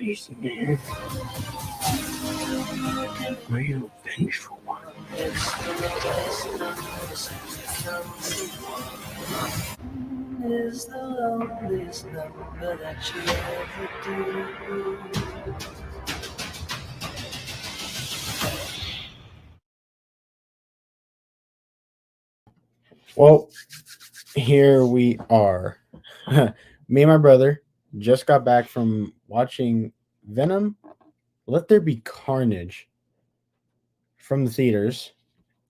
crazy, man. Are you a vengeful one? Is the loneliest number that you ever do. Well, here we are. Me and my brother just got back from watching Venom, Let There Be Carnage from the theaters,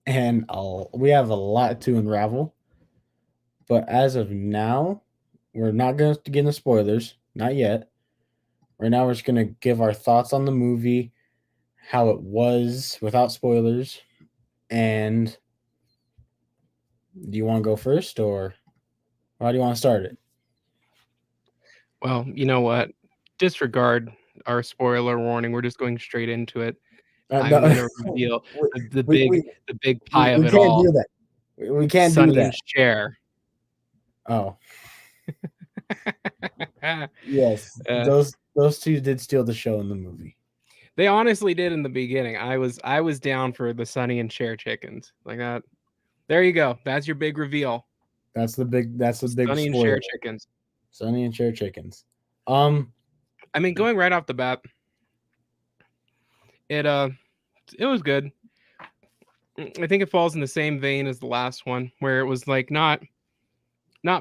and we have a lot to unravel. But as of now, we're not going to get into spoilers, not yet. Right now, we're just going to give our thoughts on the movie, how it was without spoilers. And do you want to go first, or how do you want to start it? Well, you know what? Disregard our spoiler warning. We're just going straight into it. No, I'm gonna reveal we, the we, big we, the big pie of we it can't do all. that. We can't do Sonny that. and Cher. Oh, yes, uh, those two did steal the show in the movie. they honestly did in the beginning. I was down for the Sonny and Cher chickens like that. There you go. That's your big reveal. That's the big Sonny and spoiler. Cher chickens. Sonny and Cher chickens. Um, I mean, going right off the bat, it it was good. I think it falls in the same vein as the last one, where it was like not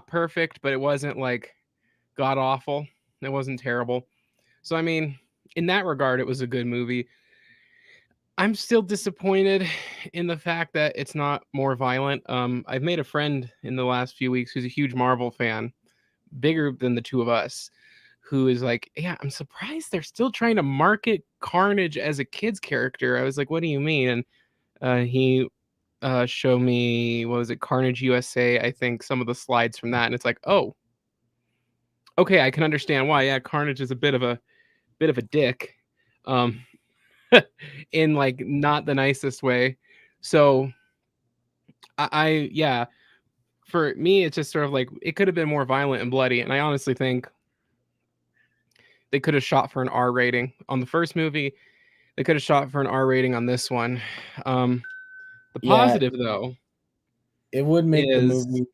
perfect, but it wasn't like god awful. It wasn't terrible. So I mean, in that regard, it was a good movie. I'm still disappointed in the fact that it's not more violent. I've made a friend in the last few weeks who's a huge Marvel fan, bigger than the two of us, who is like, "Yeah, I'm surprised they're still trying to market Carnage as a kid's character." I was like, "What do you mean?" And he showed me, what was it, Carnage USA? I think some of the slides from that, and it's like, oh, okay, I can understand why. Yeah, Carnage is a bit of a dick. Um, in like not the nicest way. So I yeah, for me it's just sort of like it could have been more violent and bloody, and I honestly think they could have shot for an R rating on the first movie. They could have shot for an R rating on this one. Um, the yeah, positive though it would make the is, movie.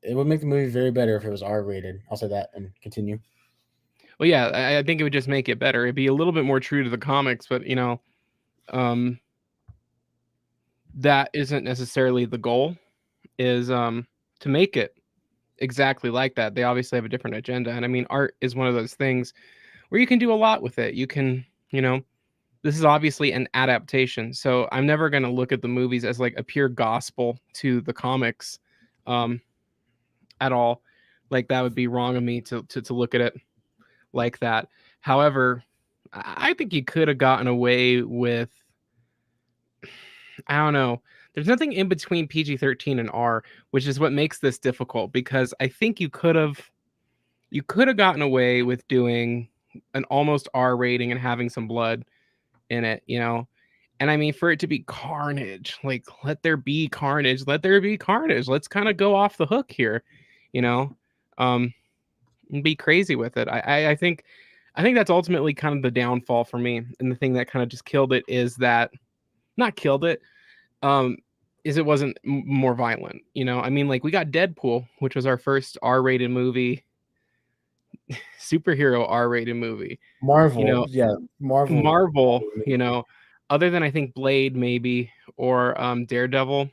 It would make the movie very better if it was R rated. I'll say that and continue. well, yeah, I think it would just make it better. It'd be a little bit more true to the comics, but um, that isn't necessarily the goal. Is to make it exactly like that. They obviously have a different agenda. And I mean, art is one of those things where you can do a lot with it. You can, this is obviously an adaptation. So I'm never going to look at the movies as like a pure gospel to the comics um, at all. Like that would be wrong of me to look at it like that. However, I think you could have gotten away with, I don't know. There's nothing in between PG-13 and R, which is what makes this difficult because I think you could have gotten away with doing an almost R rating and having some blood in it. And I mean, for it to be Carnage, like let there be carnage, let there be carnage. Let's kind of go off the hook here, you know, um, and be crazy with it. I think that's ultimately kind of the downfall for me, and the thing that kind of just killed it is that, not killed it, um, is it wasn't more violent. I mean, like we got Deadpool, which was our first R-rated movie, superhero R-rated movie. You Marvel, know, yeah, Marvel. Marvel, other than I think Blade maybe, or Daredevil, that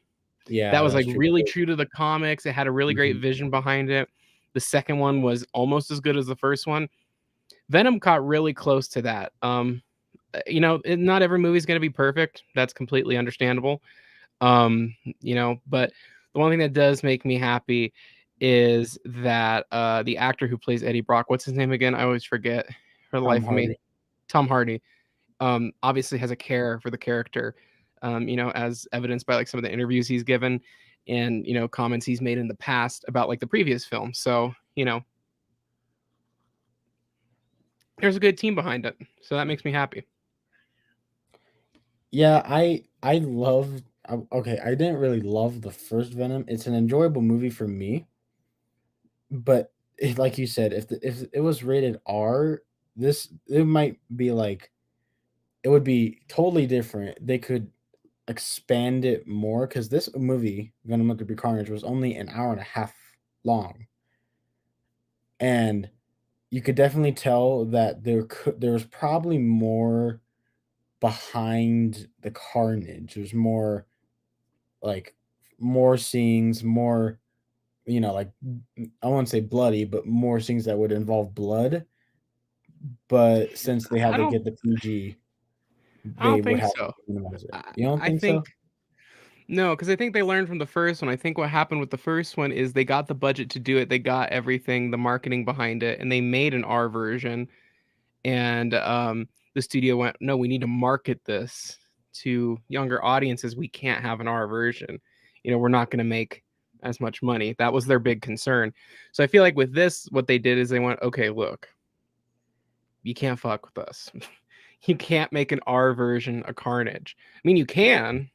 Yeah, was that's like true. really true to the comics. It had a really great Mhm. vision behind it. The second one was almost as good as the first one. Venom caught really close to that. Not every movie is going to be perfect. That's completely understandable. But the one thing that does make me happy is that the actor who plays Eddie Brock, what's his name again? I always forget for the Tom life of me. Hardy. Tom Hardy, obviously has a care for the character, as evidenced by like some of the interviews he's given and comments he's made in the past about like the previous film. So there's a good team behind it, so that makes me happy. Yeah, I love. Okay, I didn't really love the first Venom. It's an enjoyable movie for me, but like you said, if it was rated R, this it might be like it would be totally different. They could expand it more because this movie, Venom Let There Be Carnage, was only an hour and a half long, and you could definitely tell that there was probably more behind the carnage. There's more like more scenes, more like I won't say bloody, but more scenes that would involve blood. But since they had I to don't get the PG, I they don't would think have so. to minimize it. I, You don't I think so? think no, because I think they learned from the first one. I think what happened with the first one is they got the budget to do it. They got everything, the marketing behind it, and they made an R version. And the studio went, no, we need to market this to younger audiences. We can't have an R version. We're not going to make as much money. That was their big concern. So I feel like with this, what they did is they went, okay, look, you can't fuck with us. You can't make an R version of Carnage. I mean, you can.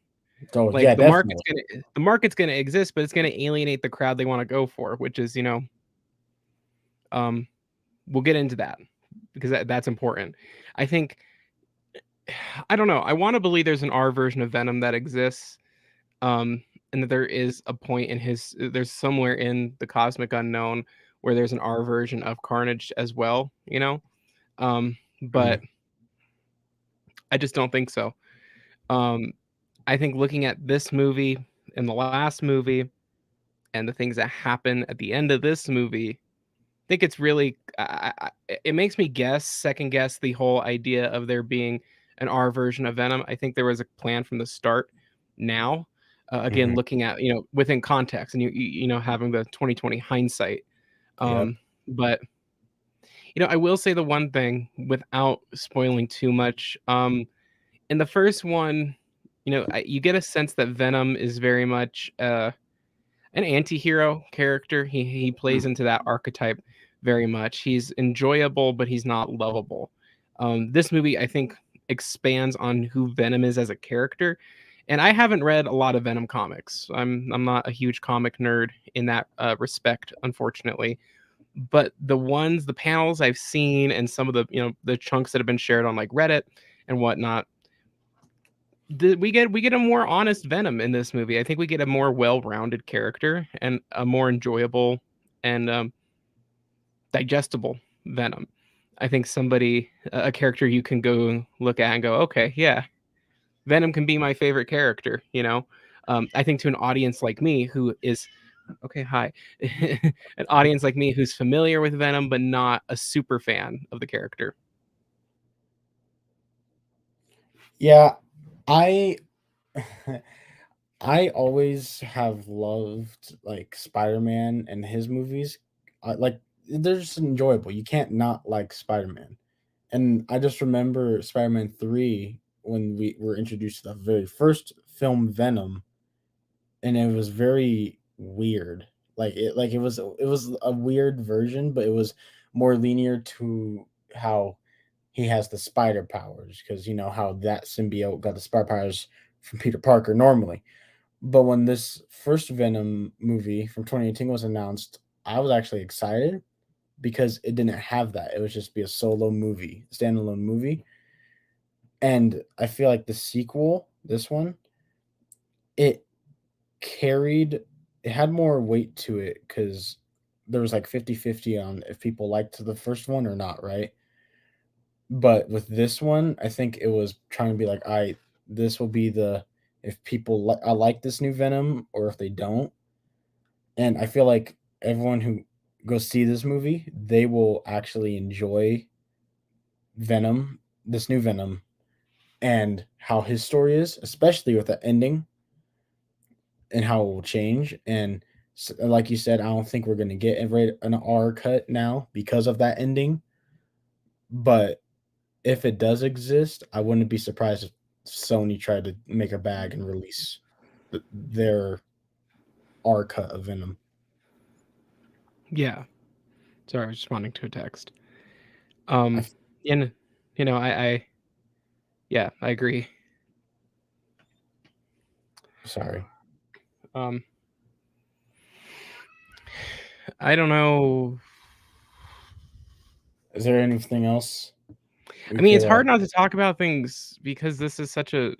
Oh Like yeah, definitely. the market's gonna exist, but it's gonna alienate the crowd they want to go for, which is um, we'll get into that because that's important. I think I don't know. I want to believe there's an R version of Venom that exists, um, and that there is a point in there's somewhere in the cosmic unknown where there's an R version of Carnage as well. But Mhm. I just don't think so. Um, I think looking at this movie and the last movie and the things that happen at the end of this movie, I think it's really it makes me second guess the whole idea of there being an R version of Venom. I think there was a plan from the start. Now, again, Mhm. looking at within context and having the 2020 hindsight. Yep. But I will say the one thing without spoiling too much. In the first one, you get a sense that Venom is very much an anti-hero character. He plays into that archetype very much. He's enjoyable, but he's not lovable. This movie, I think, expands on who Venom is as a character. And I haven't read a lot of Venom comics. I'm not a huge comic nerd in that respect, unfortunately. But the panels I've seen, and some of the chunks that have been shared on like Reddit and whatnot, we get a more honest Venom in this movie. I think we get a more well-rounded character and a more enjoyable and digestible Venom. I think a character you can go look at and go, okay, yeah, Venom can be my favorite character. I think to an audience like me who is okay, hi, an audience like me who's familiar with Venom but not a super fan of the character. Yeah, I I always have loved like Spider-Man and his movies. Like they're just enjoyable. You can't not like Spider-Man. And I just remember Spider-Man 3 when we were introduced to the very first film Venom, and it was very weird. It was a weird version, but it was more linear to how he has the spider powers, because you know how that symbiote got the spider powers from Peter Parker normally. But when this first Venom movie from 2018 was announced, I was actually excited because it didn't have that. It was just be a solo movie, standalone movie. And I feel like the sequel, this one, it carried it had more weight to it because there was like 50-50 on if people liked the first one or not, right? But with this one, I think it was trying to be like, I this will be the if people I like this new Venom or if they don't. And I feel like everyone who goes see this movie, they will actually enjoy Venom, this new Venom, and how his story is, especially with the ending and how it will change. And like you said, I don't think we're gonna get an R cut now because of that ending. But if it does exist, I wouldn't be surprised if Sony tried to make a bag and release their R cut of Venom. Yeah. Sorry, I was responding to a text. I Um, and I yeah, I agree. sorry. Um, I don't know. Is there anything else? I mean, it's hard not to talk about things because this is such a.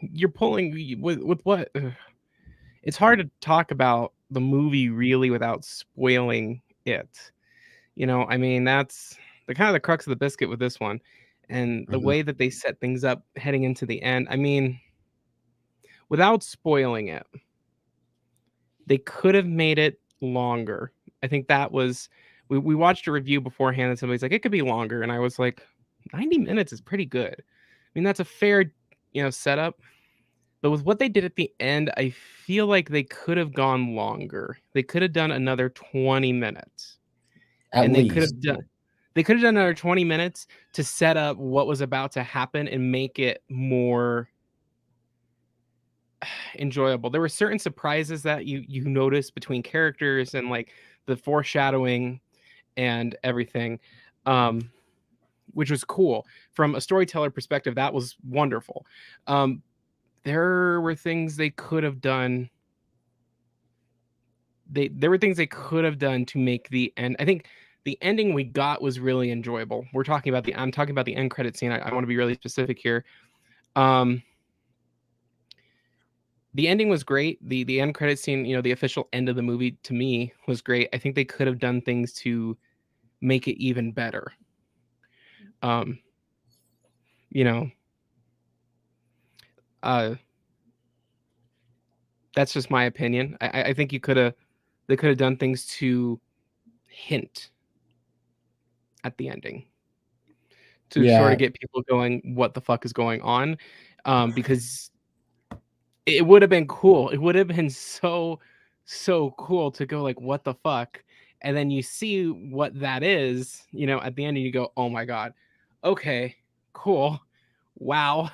You're pulling with what? It's hard to talk about the movie really without spoiling it. I mean, that's the kind of the crux of the biscuit with this one, and the way that they set things up heading into the end. I mean, without spoiling it, they could have made it longer. I think that was we watched a review beforehand and somebody's like, it could be longer, and I was like, 90 minutes is pretty good. I mean, that's a fair, setup. But with what they did at the end, I feel like they could have gone longer. They could have done another 20 minutes. At and least. They could have done another 20 minutes to set up what was about to happen and make it more enjoyable. There were certain surprises that you noticed between characters and like the foreshadowing and everything, which was cool. From a storyteller perspective, that was wonderful. There were things they could have done. There were things they could have done to make the end. I think the ending we got was really enjoyable. I'm talking about the end credit scene. I want to be really specific here. The ending was great. The end credit scene, the official end of the movie to me was great. I think they could have done things to make it even better. That's just my opinion. I think they could have done things to hint at the ending to sort of get people going, what the fuck is going on? Because it would have been cool. It would have been so cool to go like, what the fuck? And then you see what that is, at the end, and you go, oh my God. Okay, cool. Wow.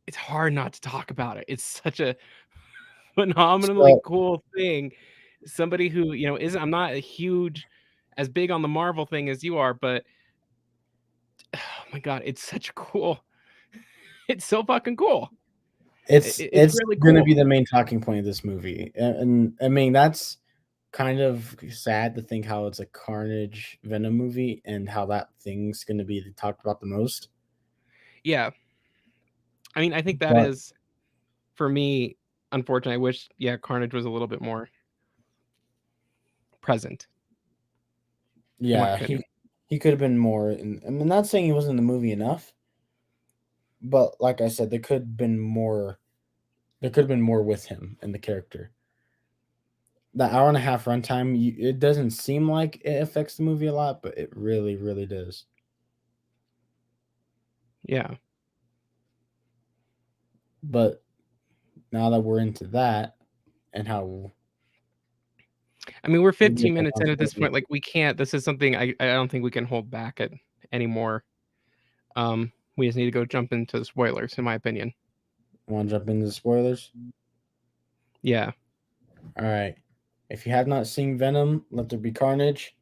It's hard not to talk about it. It's such a phenomenally cool thing. Somebody who, I'm not as big on the Marvel thing as you are, but oh my God, it's such cool. It's so fucking cool. It's really going to cool. be the main talking point of this movie. And I mean, that's kind of sad to think how it's a Carnage Venom movie and how that thing's going to be talked about the most. Yeah. I mean, I think that is, for me, unfortunately, I wish, Carnage was a little bit more present. Yeah, he could have been more. I'm not saying he wasn't in the movie enough, but like I said, there could have been more. There could have been more with him and the character. The hour and a half runtime, it doesn't seem like it affects the movie a lot, but it really, really does. Yeah. But now that we're into that and how, I mean, we're 15 minutes in at this point. Like, we can't. This is something I don't think we can hold back it anymore. We just need to go jump into the spoilers, in my opinion. Want to jump into the spoilers? Yeah. All right. If you have not seen Venom, Let There Be Carnage,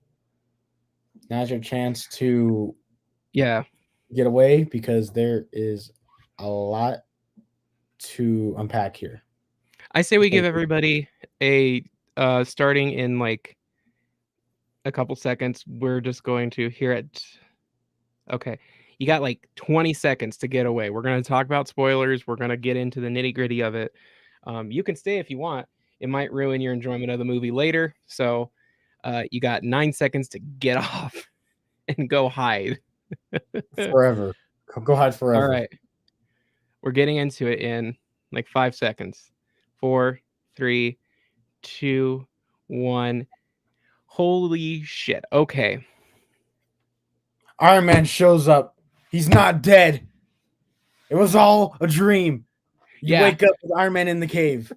now's your chance to get away because there is a lot to unpack here. I say we give everybody a starting in like a couple seconds. We're just going to hear it. Okay. You got like 20 seconds to get away. We're going to talk about spoilers. We're going to get into the nitty gritty of it. You can stay if you want. It might ruin your enjoyment of the movie later. So you got 9 seconds to get off and go hide. Forever. Go hide forever. All right. We're getting into it in like 5 seconds. 4, 3, 2, 1. Holy shit. Okay. Iron Man shows up. He's not dead. It was all a dream. You wake up with Iron Man in the cave.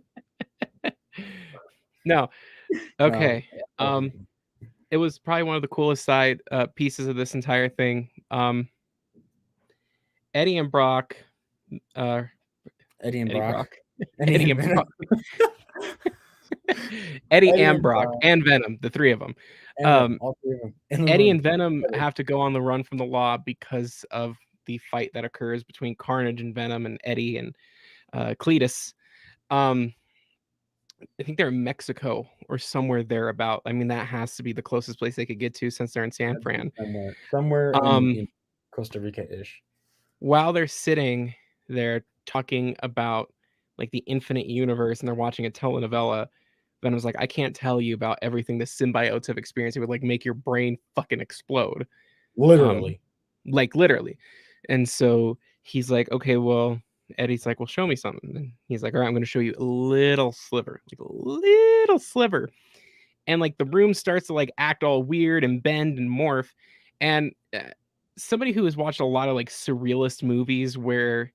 No. Okay. No. It was probably one of the coolest side pieces of this entire thing. Eddie and Brock. Eddie and Brock. Eddie and Brock. Eddie and Brock and Venom, the three of them. All three of them. Eddie and Venom have to go on the run from the law because of the fight that occurs between Carnage and Venom and Eddie and Cletus. I think they're in Mexico or somewhere thereabout. I mean, that has to be the closest place they could get to since they're in San That'd be Fran. somewhere in Um, Costa Rica ish. while they're sitting there talking about like the infinite universe and they're watching a telenovela, Venom's like, I can't tell you about everything the symbiotes have experienced. It would like make your brain fucking explode. Um, Literally. like literally. And so he's like, okay, well, Eddie's like, well, show me something. And he's like, all right, I'm going to show you a little sliver, like a little sliver. And like the room starts to like act all weird and bend and morph. And somebody who has watched a lot of like surrealist movies where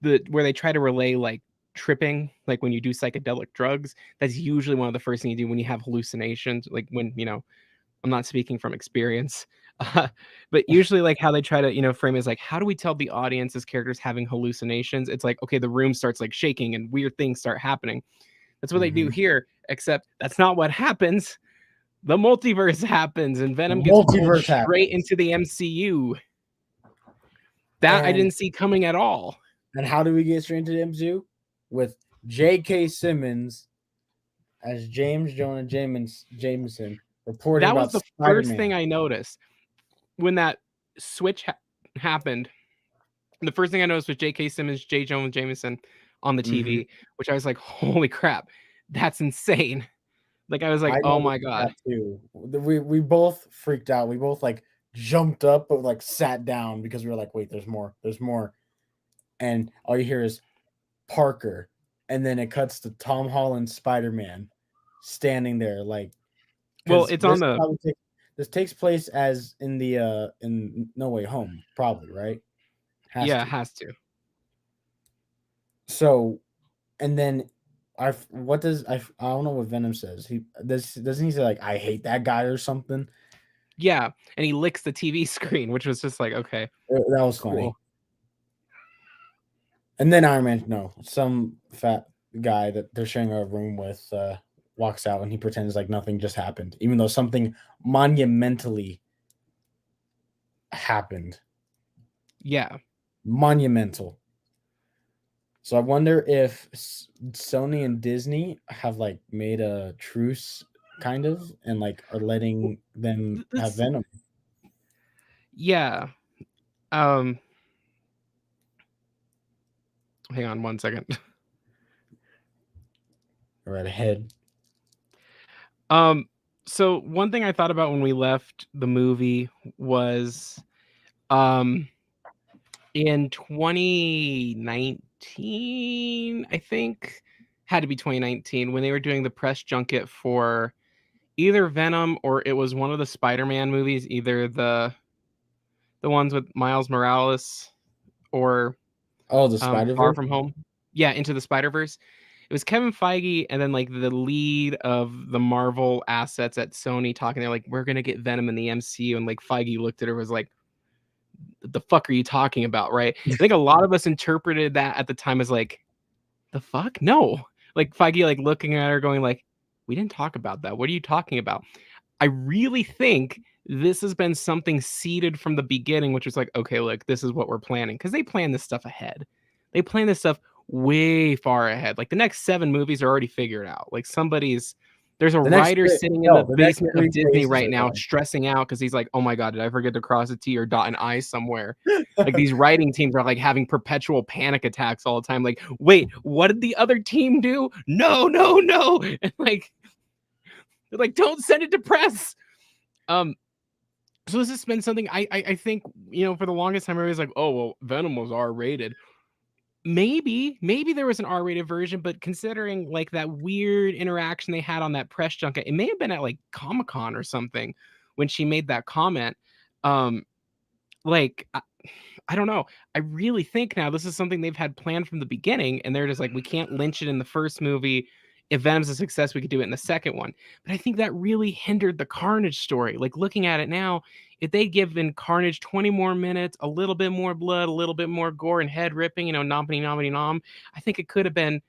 they try to relay like tripping, like when you do psychedelic drugs, that's usually one of the first things you do when you have hallucinations, like when, I'm not speaking from experience. Uh, but usually like how they try to, frame it is like, how do we tell the audience as characters having hallucinations? It's like, okay, the room starts like shaking and weird things start happening. That's what they do Hmm. here, except that's not what happens. The multiverse happens and The Venom gets pulled multiverse straight happens. into the MCU. That I And didn't see coming at all. how do we get straight into the MCU? With J.K. Simmons as James Jonah Jameson reporting That was about the first Spider-Man. thing I noticed when that switch happened. The first thing I noticed was J.K. Simmons, J. Jonah Jameson on the Hmm. TV, which I was like, holy crap, that's insane. Like I was like, I oh noticed my god. that too. We both freaked out. We both like jumped up but like sat down because we were like, wait, there's more. There's more. And all you hear is Parker. And then it cuts to Tom Holland Spider-Man standing there like Well, because it's on the this takes place as in No Way Home, probably, right? Has yeah, it to. has to. So and then I don't know what Venom says. He doesn't he say like I hate that guy or something? Yeah, and he licks the TV screen, which was just like, okay, That was cool. funny. And then Iron Man, no, some fat guy that they're sharing a room with walks out and he pretends like nothing just happened, even though something monumentally happened. Yeah. Monumental. So I wonder if Sony and Disney have like made a truce, kind of, and like are Well, letting them have this Venom. yeah. Um hang on one second. Right ahead. Um so one thing I thought about when we left the movie was um in 2019, I think, had to be 2019 when they were doing the press junket for either Venom or it was one of the Spider-Man movies, either the ones with Miles Morales or Oh, the Spider Far Verse. From Home. Yeah, Into the Spider-Verse. It was Kevin Feige and then like the lead of the Marvel assets at Sony talking. They're like, we're gonna get Venom in the MCU, and like Feige looked at her was like, the fuck are you talking about, right? I think a lot of us interpreted that at the time as like, the fuck? No. Like Feige like looking at her going like, we didn't talk about that. What are you talking about? I really think this has been something seeded from the beginning, which was like, okay, look, this is what we're planning. Because they plan this stuff ahead. They plan this stuff way far ahead. Like the next 7 movies are already figured out. Like there's a writer sitting in the The next basement of three Disney phases right are now done. stressing out because he's like, oh my God, did I forget to cross a T or dot an I somewhere? Like these writing teams are like having perpetual panic attacks all the time. Like, wait, what did the other team do? No, no, no. And like, they're like, don't send it to press. Um, so this has been something I think, for the longest time, everybody's like, oh, well, Venom was R-rated. Maybe there was an R-rated version, but considering like that weird interaction they had on that press junket, it may have been at like Comic-Con or something when she made that comment. Um, like I don't know. I really think now this is something they've had planned from the beginning, and they're just like, we can't lynch it in the first movie. If Venom's a success, we could do it in the second one. But I think that really hindered the Carnage story. Like looking at it now, if they'd given Carnage 20 more minutes, a little bit more blood, a little bit more gore and head ripping, nompity nompity nom, I think it could have been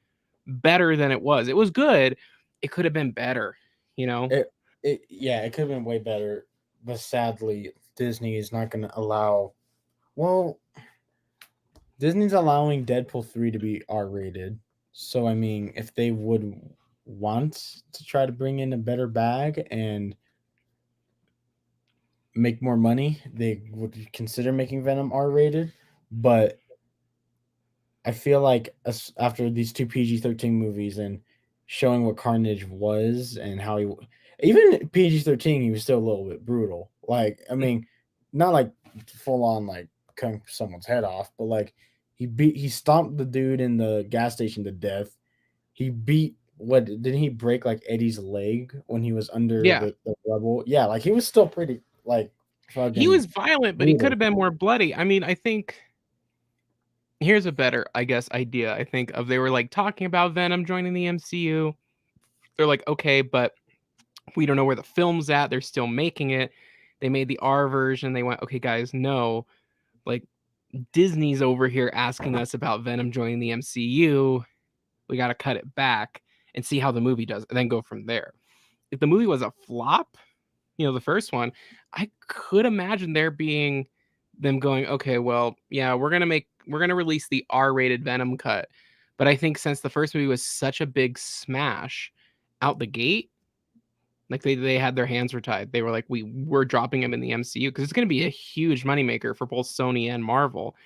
better than it was. It was good. It could have been better, you know? It could have been way better, but sadly, Disney is not going to allow. Well, Disney's allowing Deadpool 3 to be R rated. So I mean, if they would wants to try to bring in a better bag and make more money, they would consider making Venom R rated. But I feel like after these two PG-13 movies and showing what Carnage was and how even PG-13, he was still a little bit brutal. Like, I mean, not like full on like cutting someone's head off, but like he stomped the dude in the gas station to death. He beat what didn't he break like Eddie's leg when he was under Yeah. the rubble? Yeah, like he was still pretty like He fucking was violent, but he could brutal. have been more bloody. I mean, I think here's a better, I guess, idea. I think of they were like talking about Venom joining the MCU. They're like, okay, but we don't know where the film's at. They're still making it. They made the R version. They went, okay, guys, no, like Disney's over here asking us about Venom joining the MCU. We got to cut it back and see how the movie does, and then go from there. If the movie was a flop, the first one, I could imagine there being them going, okay, well, yeah, we're gonna release the R-rated Venom cut. But I think since the first movie was such a big smash out the gate, like they had their hands were tied. They were like, we're dropping him in the MCU because it's gonna be a huge moneymaker for both Sony and Marvel.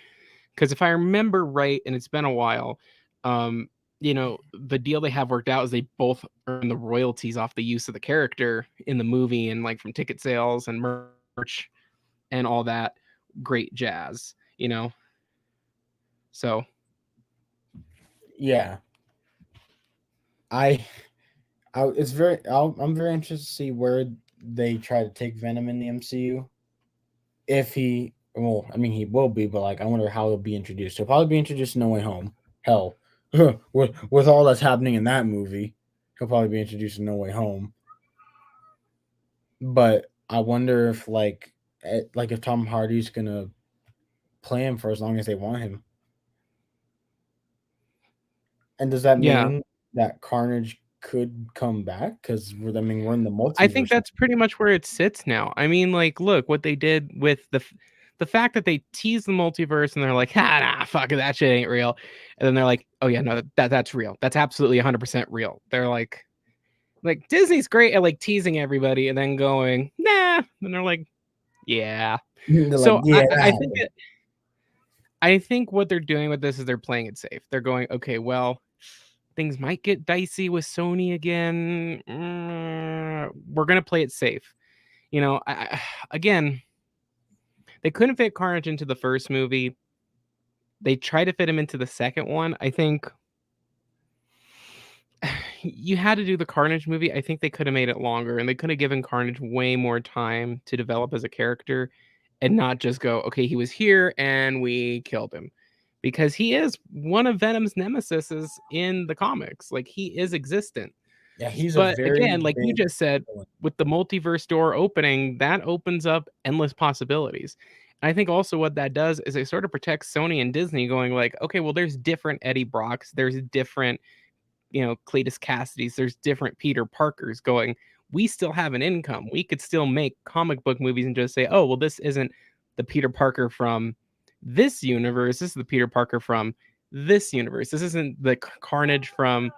Because if I remember right, and it's been a while, um, the deal they have worked out is they both earn the royalties off the use of the character in the movie and like from ticket sales and merch and all that great jazz, So Yeah. I I'm very interested to see where they try to take Venom in the MCU. If he, well, I mean, he will be, but like, I wonder how he'll be introduced. He'll probably be introduced in No Way Home. Hell, with all that's happening in that movie, he'll probably be introduced in No Way Home. But I wonder if like if Tom Hardy's gonna play him for as long as they want him. And does that yeah, mean that Carnage could come back? Because I mean, we're in the I think multiverse now. that's pretty much where it sits now. I mean, like, look what they did with the fact that they tease the multiverse and they're like, nah, fuck it, that shit ain't real. And then they're like, oh yeah, no, that's real. That's absolutely 100% real. They're like Disney's great at like teasing everybody and then going, nah. And they're like, yeah. They're like, So yeah, that happened. I think what they're doing with this is they're playing it safe. They're going, okay, well, things might get dicey with Sony again. We're gonna play it safe. Again, they couldn't fit Carnage into the first movie. They tried to fit him into the second one. I think you had to do the Carnage movie. I think they could have made it longer and they could have given Carnage way more time to develop as a character and not just go, okay, he was here and we killed him. Because he is one of Venom's nemesises in the comics. Like he is existent. Yeah, he's a But very again, like you big just said, villain. with the multiverse door opening, that opens up endless possibilities. And I think also what that does is it sort of protects Sony and Disney going like, okay, well, there's different Eddie Brocks, there's different, Cletus Cassidy's, there's different Peter Parkers going, we still have an income. We could still make comic book movies and just say, oh, well, this isn't the Peter Parker from this universe. This is the Peter Parker from this universe. This isn't the Carnage from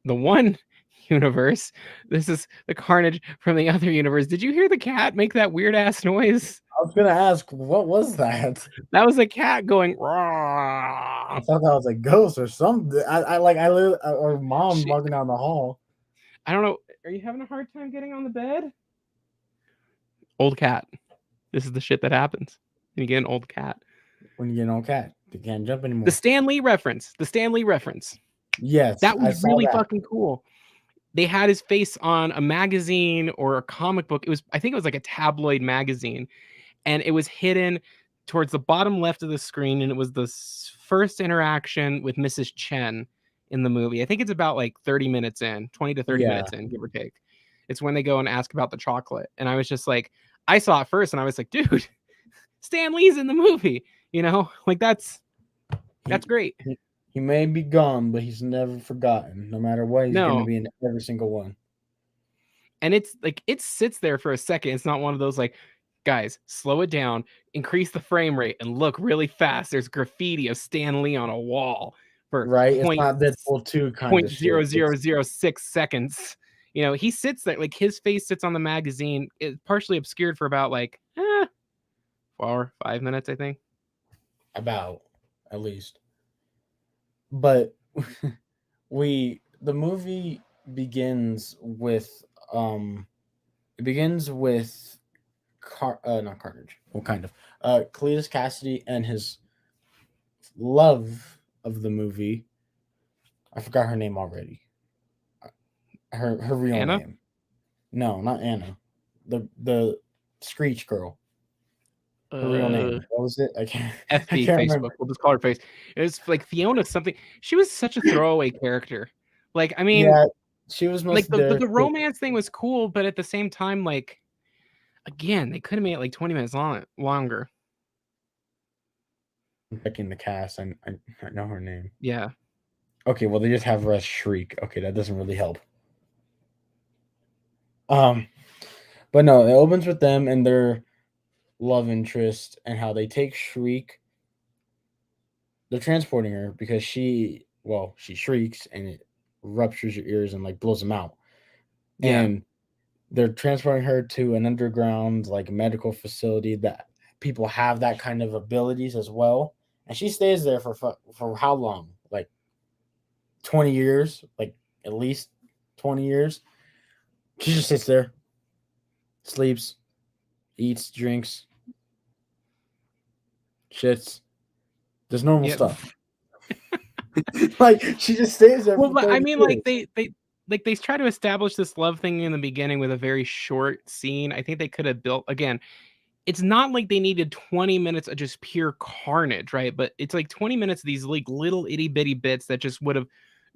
the one universe. This is the Carnage from the other universe. Did you hear the cat make that weird ass noise? I was gonna ask, what was that? That was a cat going I raw. thought that was a ghost or something. I literally, or mom She, walking down the hall. I don't know. Are you having a hard time getting on the bed? Old cat. This is the shit that happens when you get an old cat. When you get an old cat, they can't jump The anymore. Stan Lee reference. The Stan Lee reference. Yes, That I was saw really that. fucking cool. They had his face on a magazine or a comic book. I think it was like a tabloid magazine, and it was hidden towards the bottom left of the screen, and it was the first interaction with Mrs. Chen in the movie. I think it's about like 30 minutes in, 20 to 30 Yeah, minutes in, give or take. It's when they go and ask about the chocolate. And I was just like, I saw it first and I was like, dude, Stan Lee's in the movie, like that's he, great. he may be gone, but he's never forgotten. No matter what, he's gonna No. be in every single one. And it's like, it sits there for a second. It's not one of those like, guys, slow it down, increase the frame rate, and look really fast. There's graffiti of Stan Lee on a wall for right? It's not Deadpool 2 kind of point shit. zero zero zero 0.0006 seconds. He sits there, like his face sits on the magazine, it's partially obscured for about like 4 or 5 minutes, I think. About, at least. But the movie begins with it begins with not Carnage. Well, kind of. Cletus Cassidy and his love of the movie. I forgot her name already. Her real Anna. name. No, not Anna. The Screech girl. Her real name. What was it? I can't. I FB can't Facebook. remember. We'll just call her face. It's like Fiona something. She was such a throwaway character. Like, I mean, Yeah, she was like mostly the there. romance thing was cool, but at the same time, like again, they could have made it like 20 minutes longer. Checking the cast. I know her name. Yeah. Okay, well they just have her as Shriek. Okay, that doesn't really help. Um, but no, it opens with them and their love interest and how they take Shriek. They're transporting her because she shrieks and it ruptures your ears and like blows them out. Yeah. And they're transporting her to an underground like medical facility that people have that kind of abilities as well. And she stays there for how long? Like 20 years, like at least 20 years. She just sits there, sleeps, eats, drinks, shits. There's normal Yeah. stuff. Like she just stays there Well, for but I 30 mean, years. like they try to establish this love thing in the beginning with a very short scene. I think they could have built again. It's not like they needed 20 minutes of just pure carnage, right? But it's like 20 minutes of these like little itty bitty bits that just would have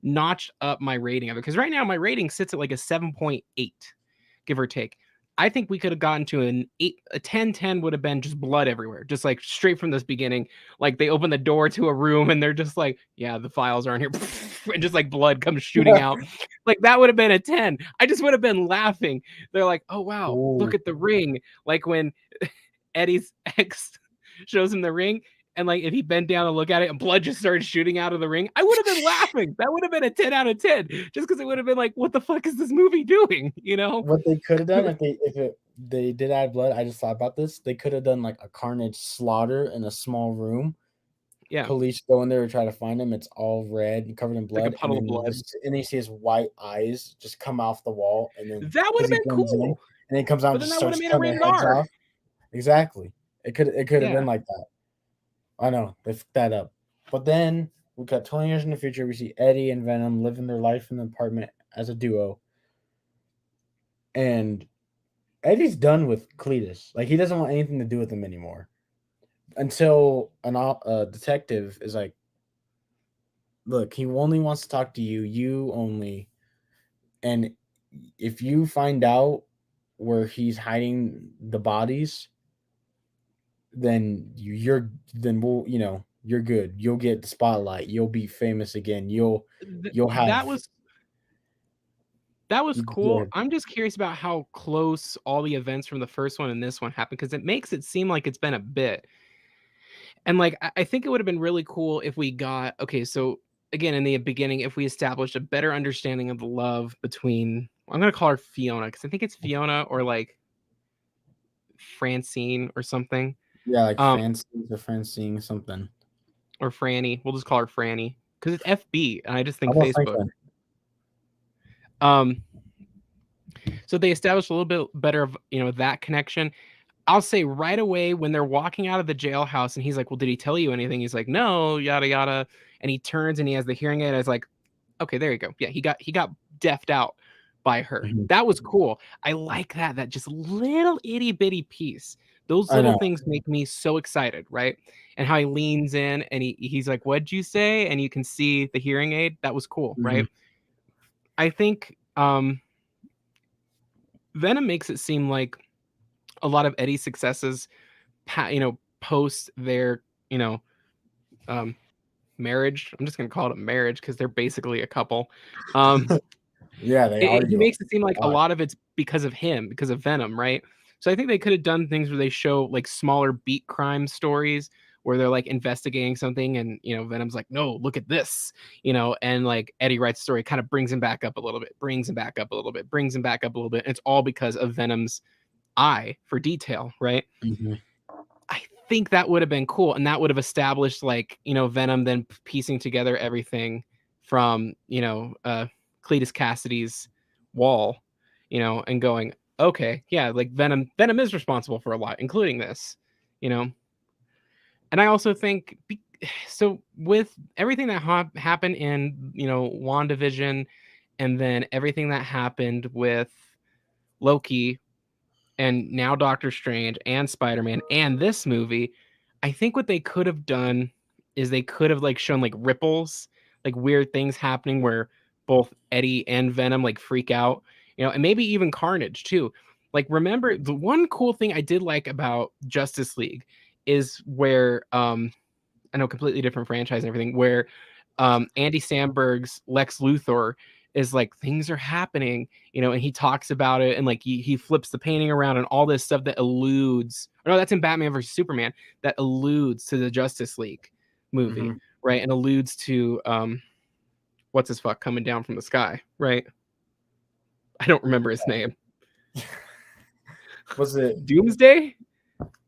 notched up my rating of it. Because right now my rating sits at like a 7.8, give or take. I think we could have gotten to an 8, a 10/10 would have been just blood everywhere, just like straight from this beginning. Like they open the door to a room and they're just like, yeah, the files aren't here, and just like blood comes shooting out. Like that would have been a 10. I just would have been laughing. They're like, oh wow, look Ooh. at the ring. Like when Eddie's ex shows him the ring, and like if he bent down and look at it and blood just started shooting out of the ring, I would have been laughing. That would have been a 10 out of 10, just because it would have been like, what the fuck is this movie doing? What they could have done they did add blood, I just thought about this. They could have done like a carnage slaughter in a small room. Yeah, Police go in there to try to find him. It's all red and covered in like a blood, and puddle of then blood. you see his white eyes just come off the wall, and then That would because have he been blends in, cool, and then he comes out but and then just that would have starts made it cutting their rated heads R. off. Exactly. It could have Yeah. been like that. I know they fucked that up, but then we got 20 years in the future. We see Eddie and Venom living their life in the apartment as a duo, and Eddie's done with Cletus. Like he doesn't want anything to do with him anymore. Until a detective is like, "Look, he only wants to talk to you. You only. And if you find out where he's hiding the bodies, then then you're good. You'll get the spotlight. You'll be famous again. You'll have That was go cool. ahead. I'm just curious about how close all the events from the first one and this one happened, because it makes it seem like it's been a bit. And like I think it would have been really cool if we got okay, so again in the beginning, if we established a better understanding of the love between, I'm gonna call her Fiona, because I think it's Fiona or like Francine or something. Yeah, like Um, Francine something. or Franny. We'll just call her Franny. Because it's FB and I just How think about Facebook. Franklin? Um, so they established a little bit better of that connection. I'll say right away when they're walking out of the jailhouse and he's like, well, did he tell you anything? He's like, no, yada yada. And he turns and he has the hearing aid. I was like, okay, there you go. Yeah, he got deafed out by her. Mhm. That was cool. I like that just little itty bitty piece. Those I little know. things make me so excited, right? And how he leans in and he's like, what'd you say? And you can see the hearing aid. That was cool, Mhm. right? I think Venom makes it seem like a lot of Eddie's successes, post their, um, marriage. I'm just gonna call it a marriage because they're basically a couple. Um, Yeah, they he argue makes it seem a like a lot. lot of it's because of him, because of Venom, right? So I think they could have done things where they show like smaller beat crime stories where they're like investigating something, and Venom's like, no, look at this, and like Eddie writes story, kind of brings him back up a little bit, brings him back up a little bit, brings him back up a little bit. And it's all because of Venom's eye for detail, right? Mm-hmm. I think that would have been cool, and that would have established like Venom then piecing together everything from Cletus Cassidy's wall, and going, okay, yeah, like Venom is responsible for a lot, including this, and I also think so with everything that happened in WandaVision, and then everything that happened with Loki, and now Doctor Strange and Spider-Man and this movie, I think what they could have done is they could have like shown like ripples, like weird things happening where both Eddie and Venom like freak out, and maybe even Carnage too. Like, remember, the one cool thing I did like about Justice League is where I know, completely different franchise and everything, where Andy Samberg's Lex Luthor is like, things are happening, and he talks about it, and like he flips the painting around and all this stuff that alludes. Or no, that's in Batman versus Superman, that alludes to the Justice League movie, Mm-hmm. right? And alludes to what's his fuck coming down from the sky, right? I don't remember his name. Was it Doomsday?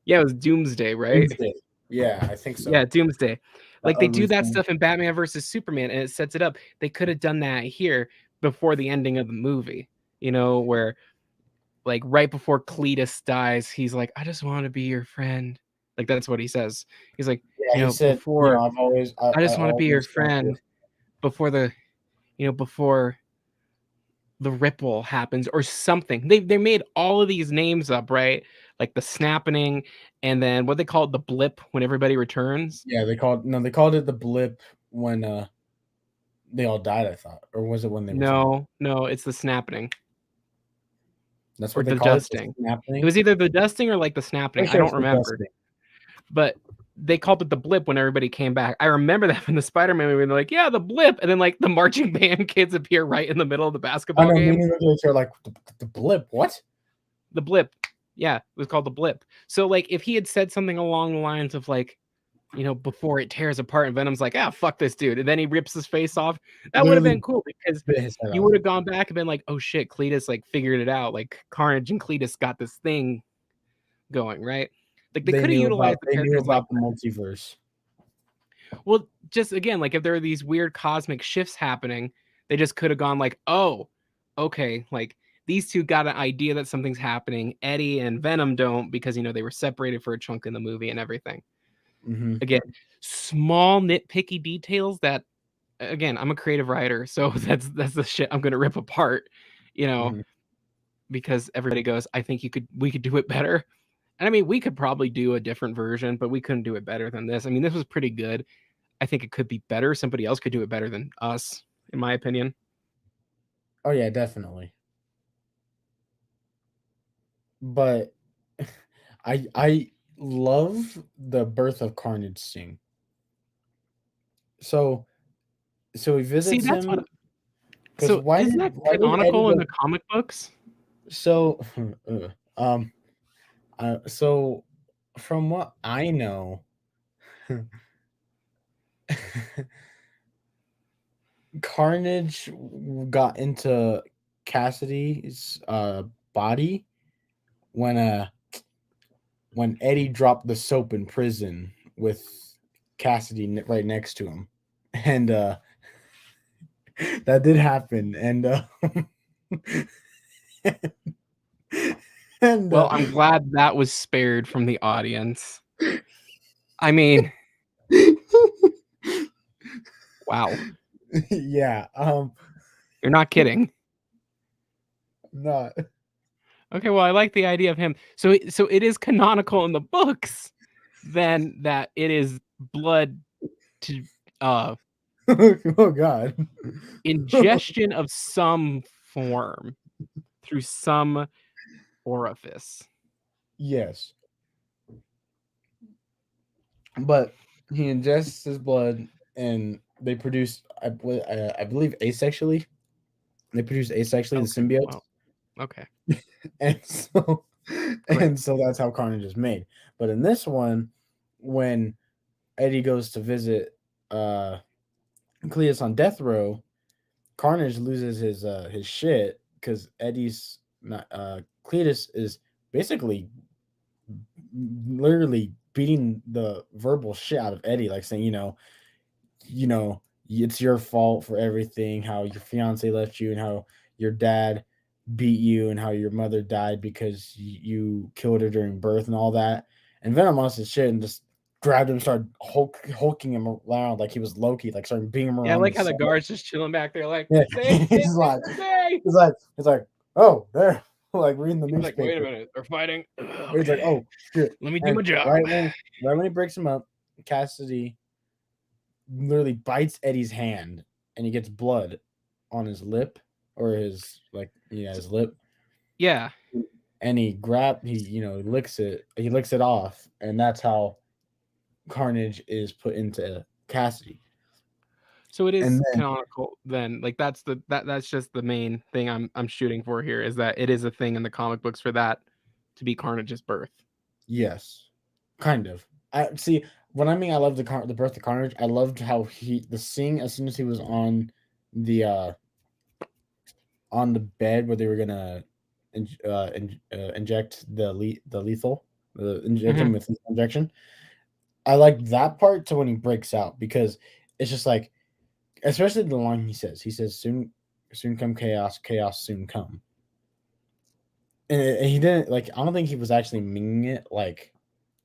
Yeah, it was Doomsday, right? Doomsday? Yeah, I think so. Yeah, Doomsday. Like, they do that Recently. stuff in Batman versus Superman, and it sets it up. They could have done that here before the ending of the movie, where like right before Cletus dies, he's like, I just want to be your friend. Like, that's what he says. He's like, Yeah, he said, before I I just want to be your always want friend before before the ripple happens or something. They made all of these names up, right? Like the snapping, and then what they call it, the blip, when everybody returns. Yeah, they called it the blip when they all died, I thought. Or was it when they returned? No, it's the snapping That's or what they the call it, the dusting. It snapping? was either the dusting or like the snapping. Pretty I sure don't it's the remember. dusting. But they called it the blip when everybody came back. I remember that from the Spider-Man movie. They're like, yeah, the blip. And then like the marching band kids appear right in the middle of the I basketball know, game. meaning they're like, the blip, what? The blip. Yeah, it was called the blip. So like if he had said something along the lines of like, before it tears apart and Venom's like, fuck this dude. And then he rips his face off. That would have Literally been cool, because bit his head you off. would have gone back and been like, oh shit, Cletus like figured it out. Like Carnage and Cletus got this thing going, right? Like they could have utilized the They knew characters like, about the multiverse. well, just again, like if there are these weird cosmic shifts happening, they just could have gone like, oh, okay, like these two got an idea that something's happening. Eddie and Venom don't, because they were separated for a chunk in the movie and everything. Mm-hmm. Again, small nitpicky details that, again, I'm a creative writer, so that's the shit I'm gonna rip apart, Mm-hmm. because everybody goes, I think we could do it better. And I mean, we could probably do a different version, but we couldn't do it better than this. I mean, this was pretty good. I think it could be better. Somebody else could do it better than us, in my opinion. Oh yeah, definitely. But I love the birth of Carnage scene. So he See, visits that's what. him because So isn't that why did Eddie canonical in go? the comic books? So um so from what I know, Carnage got into Cassidy's body when Eddie dropped the soap in prison with Cassidy right next to him, and that did happen, and and Well, I'm glad that was spared from the audience. I mean, wow. yeah, You're not kidding. not Okay, well, I like the idea of him. So it is canonical in the books then that it is blood to oh god, ingestion of some form through some orifice. yes, but he ingests his blood, and they produce, I believe, asexually. They produce asexually the Okay. symbiote. Well, okay. And so Great. that's how Carnage is made. But in this one, when Eddie goes to visit uh Cletus on death row, Carnage loses his shit because Eddie's not Cletus is basically literally beating the verbal shit out of Eddie, like saying, you know, it's your fault for everything, how your fiance left you and how your dad beat you and how your mother died because you killed her during birth and all that. And Venom lost his shit and just grabbed him, started hulking him around like he was Loki, like started beating him Yeah, I around like the how the cell. guard's just chilling back there, like, Yeah, say it, he's say like, say. oh, there, like reading the He's like, wait a newspaper. minute, they're fighting. He's like, Okay, oh shit, let me do and my job. right when he breaks him up, Cassidy literally bites Eddie's hand, and he gets blood on his lip or his his lip, Yeah. and he licks it off, and that's how Carnage is put into Cassidy. So it And is then canonical then. Like that's just the main thing I'm shooting for here is that it is a thing in the comic books for that to be Carnage's birth. yes, kind of. I see when I mean I love the birth of Carnage. I loved how the scene as soon as he was the on the bed where they were gonna inject the lethal, inject him Mhm. with lethal injection. I like that part to when he breaks out because it's just like, especially the line he says soon come chaos, chaos soon come, and he didn't like. I don't think he was actually meaning it like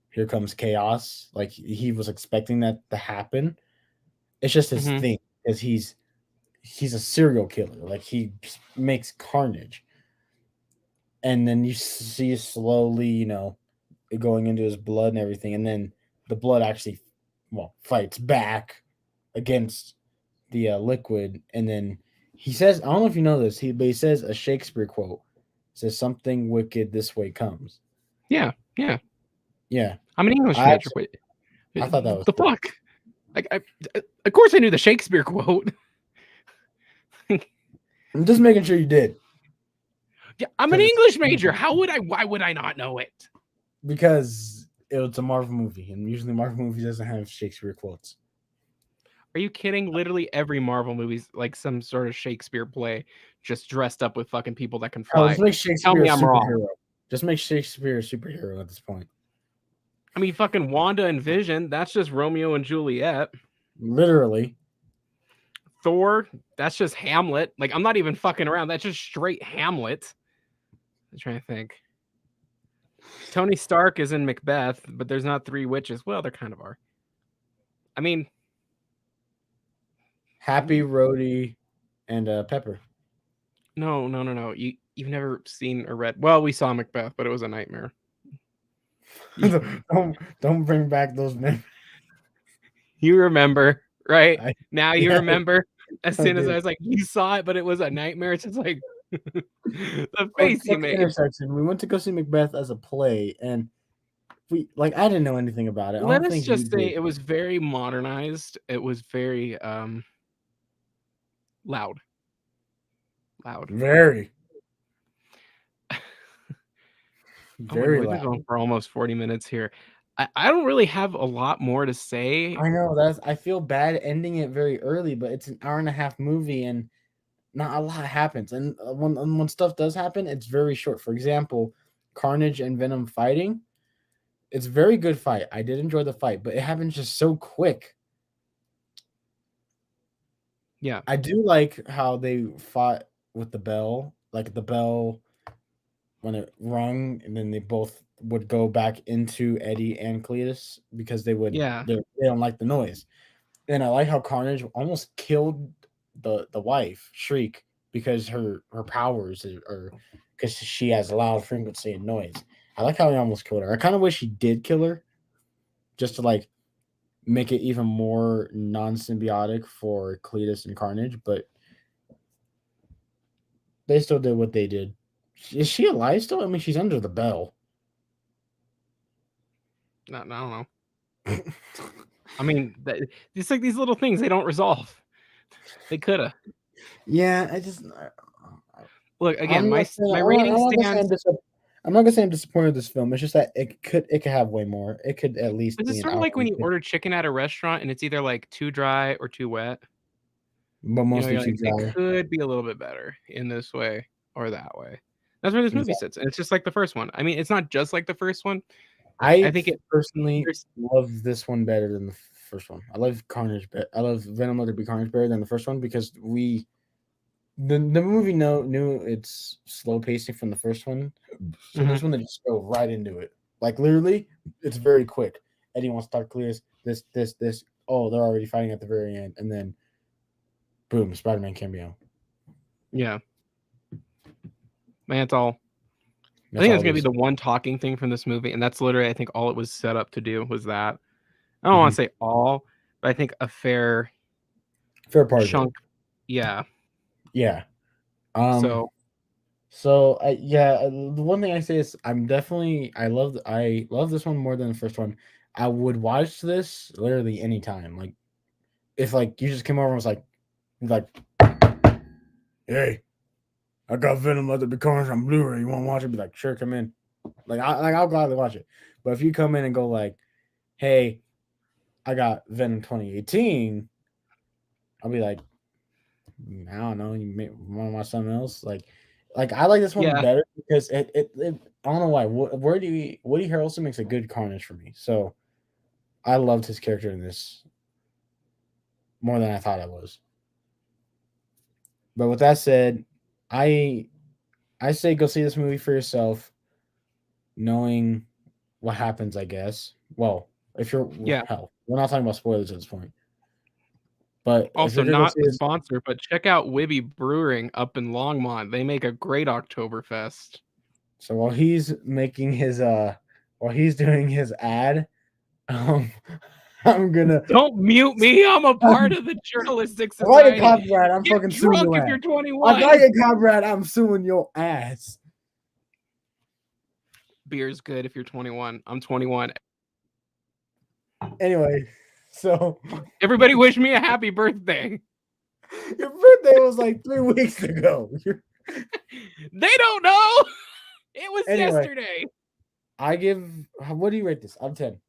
here comes chaos. Like he was expecting that to happen. It's just his Mhm. thing because he's a serial killer. Like he makes carnage, and then you see slowly, it going into his blood and everything, and then the blood actually, fights back against the liquid, and then he says, I don't know if you know this, but he says a Shakespeare quote. Says something wicked this way comes. Yeah. Yeah. Yeah, I'm an English I major. actually, Wait, I thought that was the cool fuck? Like, of course I knew the Shakespeare quote. I'm just making sure you did Yeah, I'm an because English major. How would I? Why would I not know it? it's a Marvel movie, and usually Marvel movies doesn't have Shakespeare quotes. Are you kidding? Literally every Marvel movie's like some sort of Shakespeare play, just dressed up with fucking people that can Hell, fly. just make Tell Shakespeare a me I'm wrong. superhero. Just make Shakespeare a superhero at this point. I mean, fucking Wanda and Vision, that's just Romeo and Juliet. Literally. Thor, that's just Hamlet. Like, I'm not even fucking around. That's just straight Hamlet. I'm trying to think. Tony Stark is in Macbeth, but there's not three witches. Well, there kind of are. I mean, Happy, Rhodey, and Pepper. no. You've never seen or read. Well, we saw Macbeth, but it was a nightmare. don't bring back those men. You remember, right? I, Now you yeah, remember. As I soon as I did. was like, you saw it, but it was a nightmare. It's just like the Well, face you at the made. intersection, we went to go see Macbeth as a play, and I didn't know anything about it. I Let don't us think you just say did. it was very modernized. It was very loud. Loud. Very, Oh my god, very we've been loud. going for almost 40 minutes here. I don't really have a lot more to say. I know I feel bad ending it very early, but it's an hour and a half movie, and not a lot happens. And when stuff does happen, it's very short. For example, Carnage and Venom fighting. It's a very good fight. I did enjoy the fight, but it happens just so quick. Yeah. I do like how they fought with the bell, like the bell when it rung, and then they both would go back into Eddie and Cletus because Yeah. they don't like the noise. And I like how Carnage almost killed the wife Shriek because her powers are because she has loud frequency and noise. I like how he almost killed her. I kind of wish he did kill her just to like make it even more non-symbiotic for Cletus and Carnage, but they still did what they did. Is she alive still? I mean, she's under the bell. I don't know. I mean, it's like these little things they don't resolve. They coulda. Yeah, Look again. I'm My not saying my I'm rating not gonna say I'm stands. I'm not gonna say I'm disappointed with this film. It's just that it could have way more. It could at least Is it be an sort of hour like when and you 50, order chicken at a restaurant and it's either like too dry or too wet? but You know, mostly you're too like, it dry. could be a little bit better in this way or that way. That's where this movie Exactly. sits. And it's just like the first one. I mean, it's not just like the first one. I I think it personally there's love this one better than the first one. I love Carnage. I love Venom Let There Be Carnage better than the first one because the movie knew it's slow pacing from the first one, so mhm. this one they just go right into it. Like literally, it's very quick. Eddie wants to talk clears. This. Oh, they're already fighting at the very end, and then boom, Spider-Man cameo. Yeah. Man, it's all I That's think all that's it gonna be is. the one talking thing from this movie, and that's literally I think all it was set up to do was that. I don't want Mhm. to say all, but I think a fair Fair part of it. chunk. Yeah. Yeah. Um. So So the one thing I say is I love this one more than the first one. I would watch this literally anytime. Like if like you just came over and was like, hey, I got Venom Let There Be Carnage on Blu-ray. You want to watch it? Be like, sure, come in. I'll gladly watch it. But if you come in and go like, hey, I got Venom 2018, I'll be like, I don't know. You may want to watch something else? Like I like this one yeah, better because it I don't know why. Woody Harrelson makes a good Carnage for me. So I loved his character in this more than I thought I was. But with that said, I I say go see this movie for yourself, knowing what happens. I guess. Well, if you're yeah. hell, we're not talking about spoilers at this point. But if Also, you're gonna go not see a this, sponsor, but check out Wibby Brewing up in Longmont. They make a great Oktoberfest. so while he's doing his ad, um, I'm gonna Don't mute me. I'm a part of the journalistic if I get society. copyright, I'm Get fucking suing drunk your if ass. you're If I 21. get copyright, I'm suing your ass. Beer's good if you're 21. I'm 21. Anyway, so Everybody wish me a happy birthday. your birthday was like 3 weeks ago. They don't know. It was Anyway, yesterday. I give. What do you rate this? Out of 10.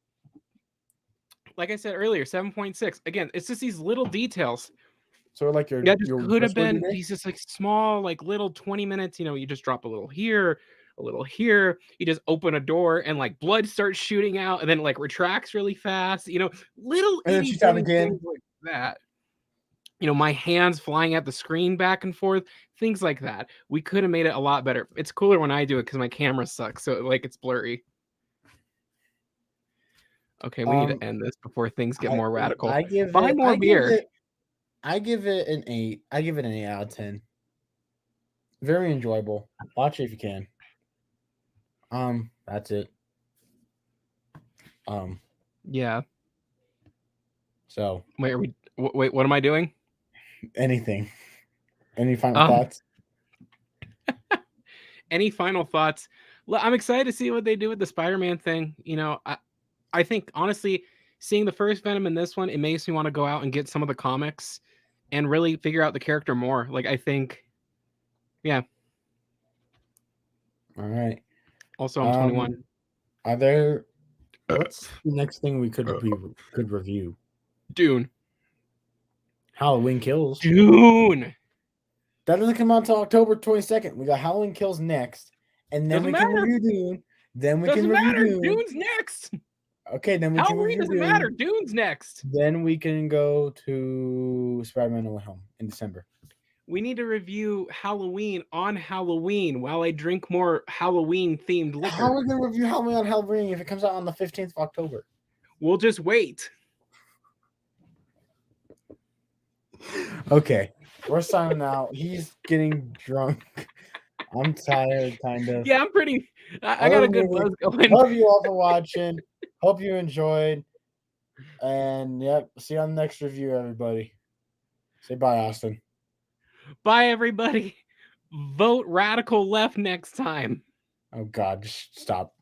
Like I said earlier, 7.6. Again, it's just these little details. So like your That just your could have best word of been the day. these just like small, like little 20 minutes. You know, you just drop a little here, a little here. You just open a door and like blood starts shooting out and then like retracts really fast. You know, little And then itty she's out bitty again. things like that. You know, my hands flying at the screen back and forth, things like that. We could have made it a lot better. It's cooler when I do it because my camera sucks, so like it's blurry. Okay, we need Um, to end this before things get I more radical. I give Buy it. more beer. I give it an 8. I give it an 8 out of 10. Very enjoyable. Watch it if you can. That's it. Um, Yeah. so Wait, are we? Wait, what am I doing? anything. Any final Um, thoughts? any final thoughts? I'm excited to see what they do with the Spider-Man thing. You know, I think honestly, seeing the first Venom and this one, it makes me want to go out and get some of the comics and really figure out the character more. Like I think, yeah. All right. Also, I'm 21. Um, are there? What's the next thing we could review? Dune. Halloween Kills. Dune. That doesn't come out until October 22nd. We got Halloween Kills next, and then Doesn't we can matter. review Dune. Then we can Doesn't review matter. Dune. Dune's next. Okay, then we can Halloween review doesn't matter. Dune. Dune's next. Then we can go to Spider-Man No Way Home in December. We need to review Halloween on Halloween while I drink more Halloween themed How are liquor. we gonna review Halloween on Halloween if it comes out on the 15th of October? We'll just wait. Okay, we're signing out. He's getting drunk. I'm tired, kind of. Yeah, I'm pretty. I got a good buzz going. Love you all for watching. Hope you enjoyed. And yep, see you on the next review, everybody. Say bye, Austin. Bye, everybody. Vote radical left next time. Oh God, just stop.